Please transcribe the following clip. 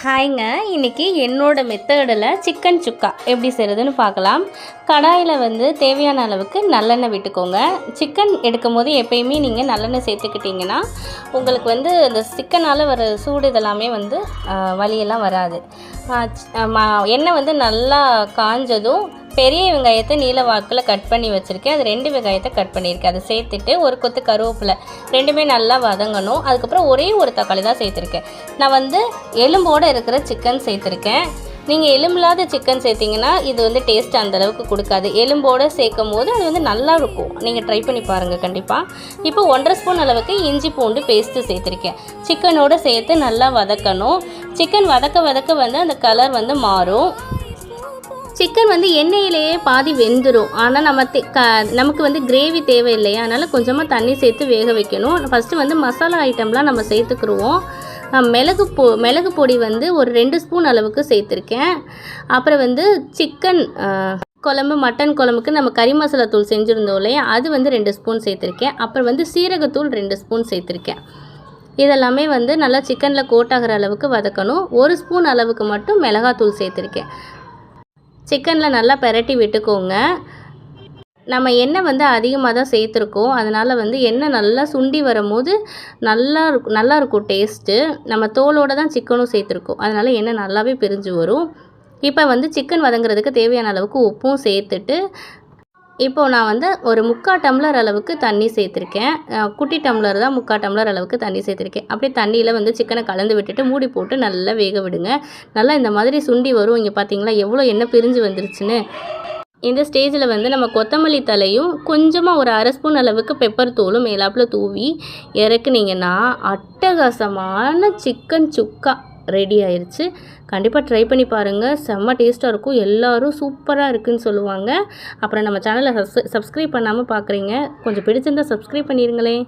ஹாய்ங்க, இன்றைக்கி என்னோட மெத்தடில் சிக்கன் சுக்கா எப்படி செய்கிறதுன்னு பார்க்கலாம். கடாயில் தேவையான அளவுக்கு நல்லெண்ணெய் விட்டுக்கோங்க. சிக்கன் எடுக்கும் போது எப்பயுமே நீங்கள் நல்லெண்ணெய் சேர்த்துக்கிட்டிங்கன்னா உங்களுக்கு அந்த சிக்கனால் வர சூடு இதெல்லாமே வலியெல்லாம் வராது. எண்ணெய் நல்லா காஞ்சதும் பெரிய வெங்காயத்தை நீல வாக்கில் கட் பண்ணி வச்சுருக்கேன். அது 2 வெங்காயத்தை கட் பண்ணியிருக்கேன். அதை சேர்த்துட்டு ஒரு கொத்து கருவேப்பிலை, ரெண்டுமே நல்லா வதங்கணும். அதுக்கப்புறம் ஒரே ஒரு தக்காளி தான் சேர்த்துருக்கேன். நான் எலும்போடு இருக்கிற சிக்கன் சேர்த்துருக்கேன். நீங்கள் எலும்பில்லாத சிக்கன் சேர்த்திங்கன்னா இது டேஸ்ட் அந்தளவுக்கு கொடுக்காது. எலும்போடு சேர்க்கும் போது அது நல்லா இருக்கும். நீங்கள் ட்ரை பண்ணி பாருங்கள் கண்டிப்பாக. இப்போ 1.5 ஸ்பூன் அளவுக்கு இஞ்சி பூண்டு பேஸ்ட்டு சேர்த்துருக்கேன். சிக்கனோடு சேர்த்து நல்லா வதக்கணும். சிக்கன் வதக்க வதக்க அந்த கலர் மாறும். சிக்கன் எண்ணெயிலேயே பாதி வெந்துடும். ஆனால் நமக்கு கிரேவி தேவை இல்லையா, அதனால் கொஞ்சமாக தண்ணி சேர்த்து வேக வைக்கணும். ஃபஸ்ட்டு மசாலா ஐட்டம்லாம் நம்ம சேர்த்துக்குருவோம். மிளகு பொடி ஒரு 2 ஸ்பூன் அளவுக்கு சேர்த்துருக்கேன். அப்புறம் சிக்கன் குழம்பு, மட்டன் குழம்புக்கு நம்ம கறி மசாலா தூள் செஞ்சுருந்தோம் இல்லையா, அது 2 ஸ்பூன் சேர்த்துருக்கேன். அப்புறம் சீரகத்தூள் 2 ஸ்பூன் சேர்த்துருக்கேன். இதெல்லாமே நல்லா சிக்கனில் கோட்டாகிற அளவுக்கு வதக்கணும். 1 ஸ்பூன் அளவுக்கு மட்டும் மிளகாத்தூள் சேர்த்துருக்கேன். சிக்கனில் நல்லா பெரட்டி விட்டுக்கோங்க. நம்ம எண்ணெய் அதிகமாக தான் சேர்த்துருக்கோம். அதனால் எண்ணெய் நல்லா சுண்டி வரும்போது நல்லா இருக்கும் டேஸ்ட்டு. நம்ம தோலோடு தான் சிக்கனும் சேர்த்துருக்கோம். அதனால் எண்ணெய் நல்லாவே பிரிஞ்சு வரும். இப்போ சிக்கன் வதங்குறதுக்கு தேவையான அளவுக்கு உப்பும் சேர்த்துட்டு இப்போது நான் ஒரு 3/4 டம்ளர் அளவுக்கு தண்ணி சேர்த்துருக்கேன். குட்டி டம்ளர் தான் 3/4 டம்ளர் அளவுக்கு தண்ணி சேர்த்துருக்கேன். அப்படியே தண்ணியில் சிக்கனை கலந்து விட்டுட்டு மூடி போட்டு நல்லா வேக விடுங்க. நல்லா இந்த மாதிரி சுண்டி வரும். இங்கே பார்த்தீங்களா எவ்வளோ எண்ணெய் பிரிஞ்சு வந்துருச்சுன்னு. இந்த ஸ்டேஜில் நம்ம கொத்தமல்லி தலையும் கொஞ்சமாக ஒரு 1/2 ஸ்பூன் அளவுக்கு பெப்பர் தூளும் மேலாப்பில் தூவி இறக்குனீங்கன்னா அட்டகாசமான சிக்கன் சுக்கா ரெடி ஆயிடுச்சு. கண்டிப்பாக ட்ரை பண்ணி பாருங்கள். செம்ம டேஸ்ட்டாக இருக்கும். எல்லோரும் சூப்பராக இருக்குதுன்னு சொல்லுவாங்க. அப்புறம் நம்ம சேனலை சப்ஸ்கிரைப் பண்ணாமல் பார்க்குறீங்க. கொஞ்சம் பிடிச்சிருந்தால் சப்ஸ்கிரைப் பண்ணிடுங்களேன்.